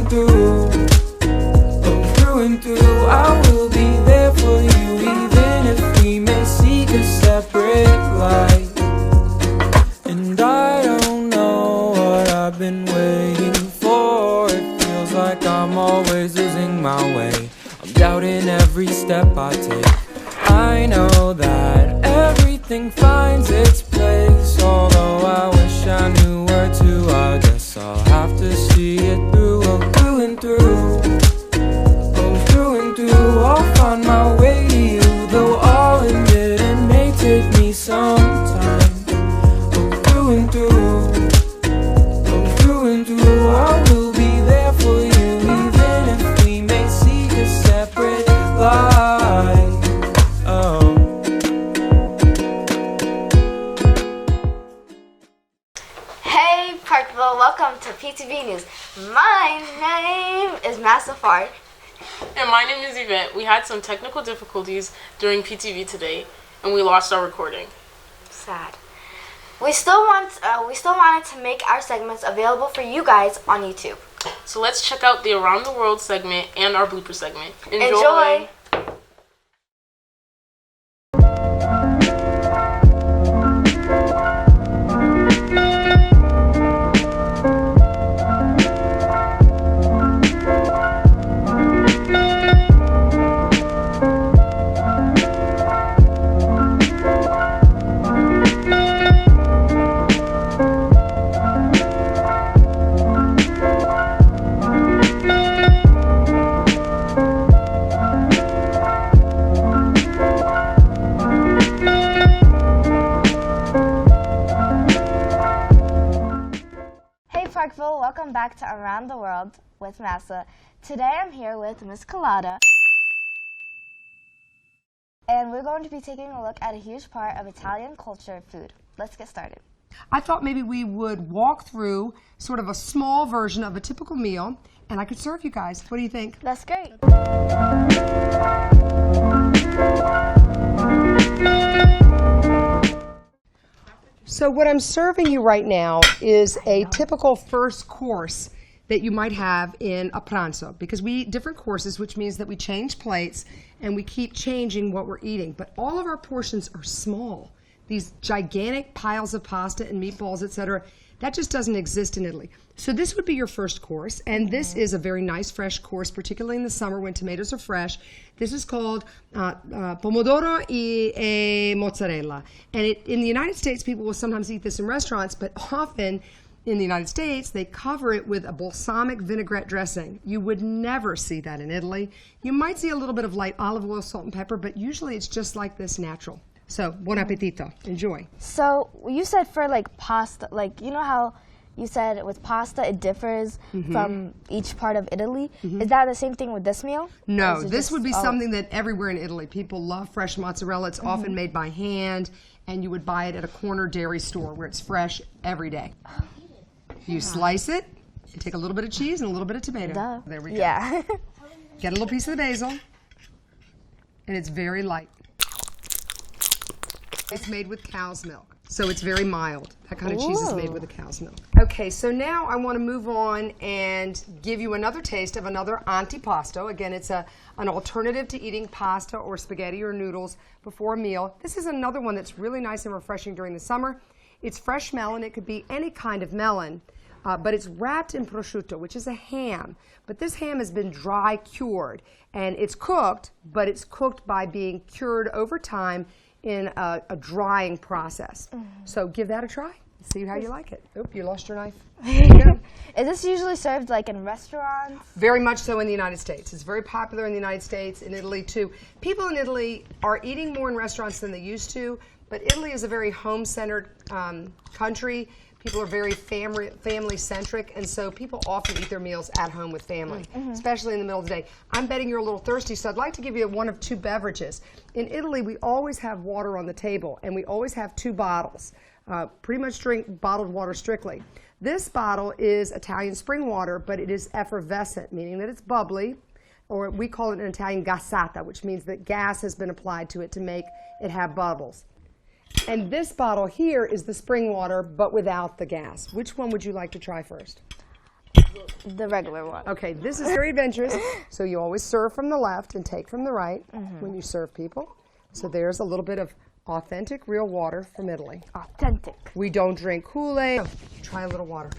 and through. Oh, through and through, I will be there for you, even if we may seek a separate life. And I don't know what I've been waiting for. It feels like I'm always losing my way. I'm doubting every step I take. I know that everything finds its place, although I wish I knew where to. I guess I'll have to see it through. Oh, through and through. Oh, through and through. I'll find my way to you, though I'll admit it may take me some time. Oh, through and through. Oh, through and through. I will be there for you, even if we may seek a separate life. Oh. Hey Parkville, welcome to PTV News. My name is MASAH. And my name is Yvette. We had some technical difficulties during PTV today, and we lost our recording. Sad. We still wanted to make our segments available for you guys on YouTube. So let's check out the Around the World segment and our blooper segment. Enjoy. Parkville, welcome back to Around the World with MASAH. Today I'm here with Miss Collada, and we're going to be taking a look at a huge part of Italian culture and food. Let's get started. I thought maybe we would walk through sort of a small version of a typical meal, and I could serve you guys. What do you think? That's great. So what I'm serving you right now is a typical first course that you might have in a pranzo, because we eat different courses, which means that we change plates and we keep changing what we're eating. But all of our portions are small. These gigantic piles of pasta and meatballs, etc., that just doesn't exist in Italy. So this would be your first course, and this is a very nice fresh course, particularly in the summer when tomatoes are fresh. This is called pomodoro e mozzarella. And in the United States, people will sometimes eat this in restaurants, but often in the United States, they cover it with a balsamic vinaigrette dressing. You would never see that in Italy. You might see a little bit of light olive oil, salt, and pepper, but usually it's just like this, natural. So, buon appetito. Enjoy. So, you said for like pasta, like, you know how you said with pasta it differs from each part of Italy? Is that the same thing with this meal? No, this would be something that everywhere in Italy. People love fresh mozzarella. It's often made by hand, and you would buy it at a corner dairy store where it's fresh every day. You slice it, and take a little bit of cheese and a little bit of tomato. Duh. There we go. Yeah. Get a little piece of the basil, and it's very light. It's made with cow's milk, so it's very mild. That kind of cheese is made with the cow's milk. Okay, so now I want to move on and give you another taste of another antipasto. Again, it's an alternative to eating pasta or spaghetti or noodles before a meal. This is another one that's really nice and refreshing during the summer. It's fresh melon. It could be any kind of melon, but it's wrapped in prosciutto, which is a ham. But this ham has been dry cured, and it's cooked, but it's cooked by being cured over time in a drying process. So give that a try. See how you like it. Oop, you lost your knife. Is this usually served like in restaurants? Very much so in the United States. It's very popular in the United States, in Italy too. People in Italy are eating more in restaurants than they used to, but Italy is a very home-centered country. People are very family-centric, and so people often eat their meals at home with family, especially in the middle of the day. I'm betting you're a little thirsty, so I'd like to give you one of two beverages. In Italy, we always have water on the table, and we always have two bottles. Pretty much drink bottled water strictly. This bottle is Italian spring water, but it is effervescent, meaning that it's bubbly, or we call it in Italian gassata, which means that gas has been applied to it to make it have bubbles. And this bottle here is the spring water, but without the gas. Which one would you like to try first? The regular one. Okay, this is very adventurous. So you always serve from the left and take from the right when you serve people. So there's a little bit of authentic real water from Italy. Authentic. We don't drink Kool-Aid. Oh, try a little water.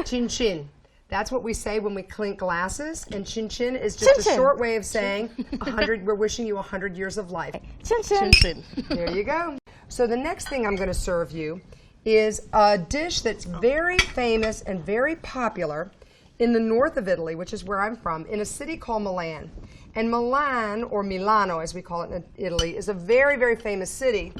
Chin chin. That's what we say when we clink glasses. And chin chin is just Chin a chin. short way of saying 100. We're wishing you 100 years of life. Chin chin. Chin. There you go. So the next thing I'm going to serve you is a dish that's very famous and very popular in the north of Italy, which is where I'm from, in a city called Milan. And Milan, or Milano as we call it in Italy, is a very, very famous city,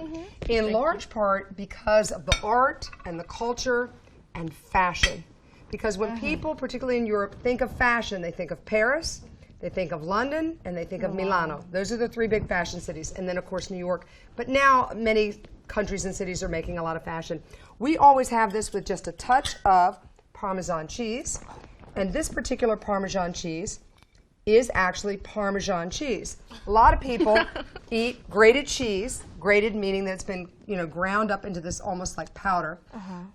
in large part because of the art and the culture and fashion. Because when people, particularly in Europe, think of fashion, they think of Paris, they think of London, and they think of Milano. Those are the three big fashion cities. And then, of course, New York. But now many countries and cities are making a lot of fashion. We always have this with just a touch of Parmesan cheese. And this particular Parmesan cheese is actually Parmesan cheese. A lot of people eat grated cheese, grated meaning that it's been, ground up into this almost like powder.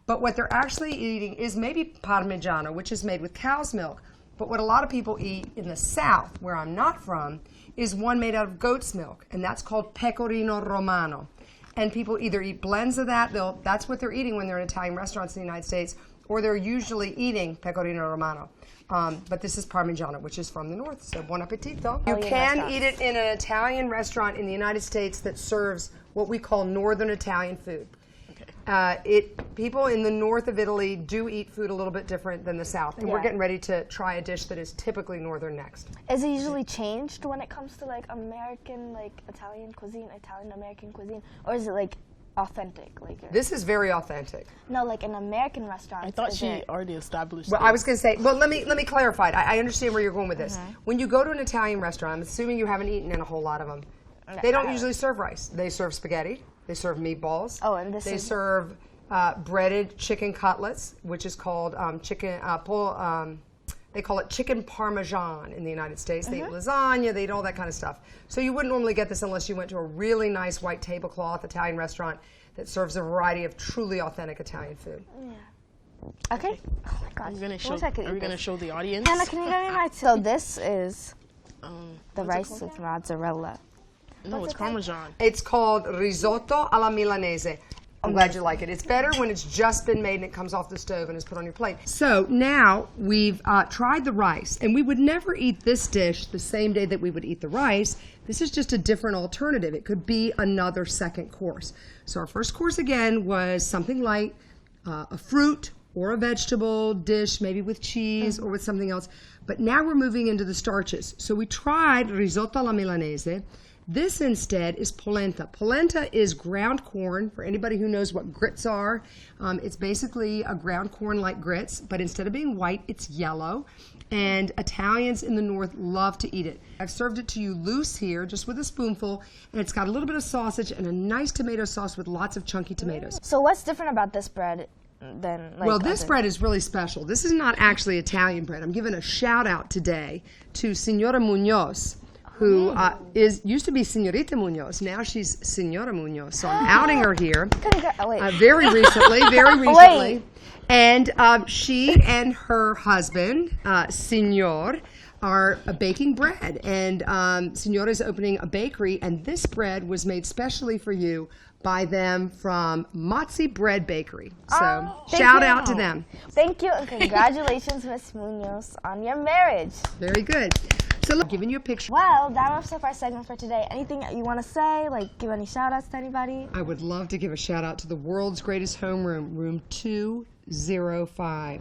But what they're actually eating is maybe Parmigiano, which is made with cow's milk. But what a lot of people eat in the South, where I'm not from, is one made out of goat's milk, and that's called Pecorino Romano. And people either eat blends of that, that's what they're eating when they're in Italian restaurants in the United States, or they're usually eating Pecorino Romano. But this is Parmigiano, which is from the north, so buon appetito. You can eat it in an Italian restaurant in the United States that serves what we call Northern Italian food. People in the north of Italy do eat food a little bit different than the south, and we're getting ready to try a dish that is typically northern next. Is it usually changed when it comes to like American, like Italian cuisine, Italian American cuisine, or is it like authentic? This is very authentic. No, like an American restaurant. I thought she already established. Well, I was going to say. Well, let me clarify it. I understand where you're going with this. When you go to an Italian restaurant, I'm assuming you haven't eaten in a whole lot of them. They don't usually serve rice. They serve spaghetti. They serve meatballs. Oh, and they serve breaded chicken cutlets, which is called chicken. They call it chicken parmesan in the United States. They eat lasagna. They eat all that kind of stuff. So you wouldn't normally get this unless you went to a really nice white tablecloth Italian restaurant that serves a variety of truly authentic Italian food. Yeah. Okay. Oh my gosh. Are we gonna show the audience? Hannah, can you give me my? So this is the rice with mozzarella. No, it's Parmesan. It's called risotto alla milanese. I'm glad you like it. It's better when it's just been made and it comes off the stove and is put on your plate. So now we've tried the rice, and we would never eat this dish the same day that we would eat the rice. This is just a different alternative. It could be another second course. So our first course again was something like a fruit or a vegetable dish, maybe with cheese or with something else. But now we're moving into the starches. So we tried risotto alla milanese. This instead is polenta. Polenta is ground corn. For anybody who knows what grits are, it's basically a ground corn like grits, but instead of being white, it's yellow. And Italians in the north love to eat it. I've served it to you loose here, just with a spoonful, and it's got a little bit of sausage and a nice tomato sauce with lots of chunky tomatoes. So what's different about this bread than well, this bread is really special. This is not actually Italian bread. I'm giving a shout out today to Signora Munoz, who used to be Señorita Munoz. Now she's Signora Munoz. So I'm outing her here. Very recently. And she and her husband, Signor, are baking bread. And Signora is opening a bakery, and this bread was made specially for you by them from Mazzi Bread Bakery. So shout out to them. Thank you, and congratulations, Miss Munoz, on your marriage. Very good. So look, giving you a picture. Well, that wraps up our segment for today. Anything that you want to say, like give any shout outs to anybody? I would love to give a shout out to the world's greatest homeroom, room 205.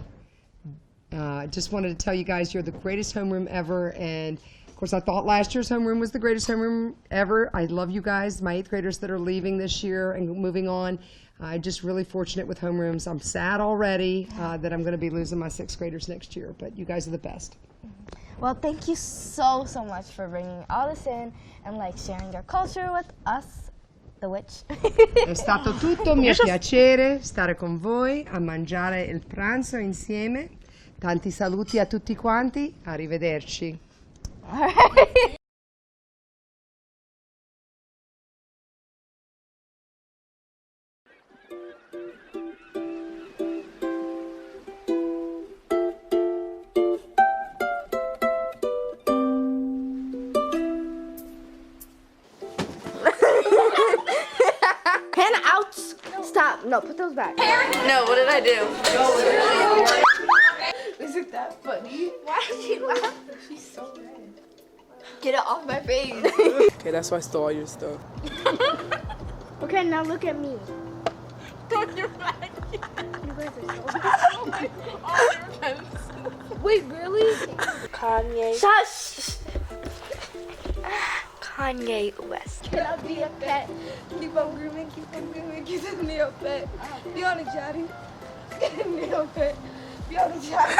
Just wanted to tell you guys you're the greatest homeroom ever, and of course I thought last year's homeroom was the greatest homeroom ever. I love you guys, my 8th graders that are leaving this year and moving on. I'm just really fortunate with homerooms. I'm sad already that I'm going to be losing my 6th graders next year, but you guys are the best. Well, thank you so much for bringing all this in and like sharing your culture with us, the witch. È stato tutto mio piacere stare con voi a mangiare il pranzo insieme. Tanti saluti a tutti quanti. Arrivederci. All right. No, put those back. No, what did I do? Isn't that funny? Why is she laughing? She's so red. Get it off my face. Okay, that's why I stole all your stuff. Okay, now look at me. On your back. You guys are so All your pens. Wait, really? Kanye. Shush! Kanye West. Can I be a pet? Keep on grooming, keep me a pet. Be on a chatty. Get me a pet. Be on a chatty.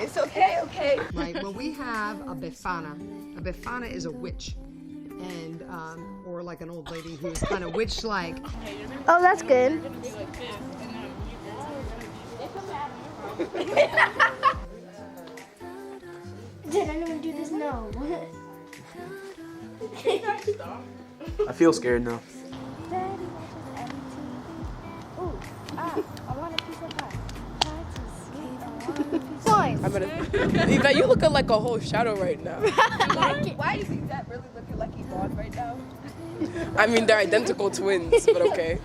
It's okay, okay. Right. Well, we have a befana. A befana is a witch, and or like an old lady who's kind of witch-like. Oh, that's good. Did anyone do this? No. I feel scared now. Daddy watches everything. Ooh, I want a piece of pie. Pie too sweet. I want a piece of pie. I'm gonna. Yvette, you looking like a whole shadow right now. Why is that really looking like Yvonne right now? I mean, they're identical twins, but okay.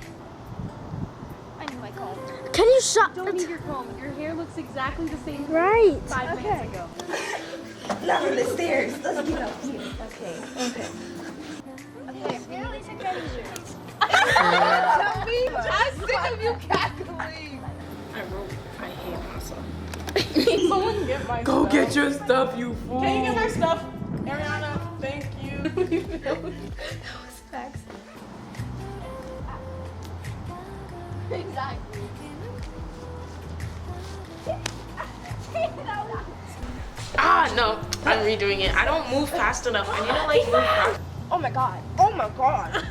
I knew I called. Can you shut? Don't need your comb. Your hair looks exactly the same Right. 5 minutes ago. Not on the stairs. Let's get up here. Okay. Tell me, I'm sick of you cackling. I wrote, I hate MASAH. Someone get my Go stuff. get your stuff, you fool. Can you get my stuff? Ariana, thank you. Facts. Exactly. Ah, no. I'm redoing it. I don't move fast enough. I need to like move fast. Oh my god. Oh my god.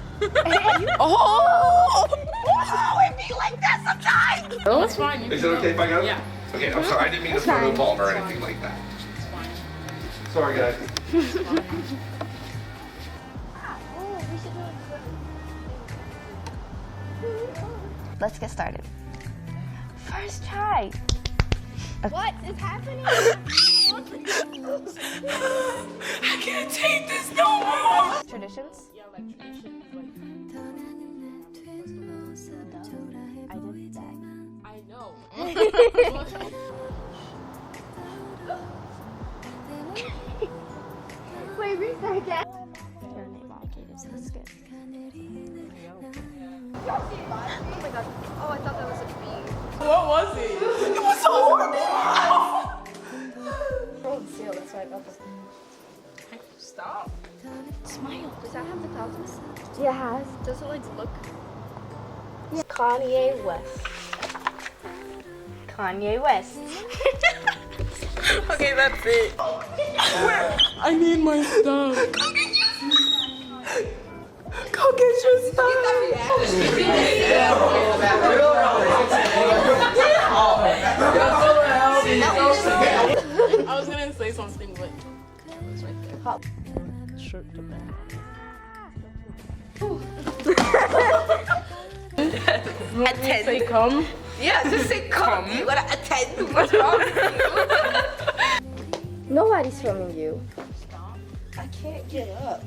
Oh! It be like that sometimes. No, it's fine. You Is can it okay if I go? Yeah. Okay, I'm sorry. I didn't mean to throw the ball or anything like that. Sorry, guys. Let's get started. First try. What is happening? I can't take this no more! Traditions. Yeah, like tradition. I did that. I know. Wait, restart that. Your name allocated, so that's good. Oh my god. Oh, I thought that was a bee. What was it? It was so horrible! Rolled seal, that's why I thought this. Stop. Smile. Does that have the thousands? Yeah, it has. Does it like look? Kanye West. Kanye West. Okay, that's it. I need my stuff. Go get your stuff. I was gonna say something, but it's right there. Shirt to back. Attend. Say come. Yeah, just say come. You gotta attend. What's wrong with you? Nobody's filming you. I can't get up.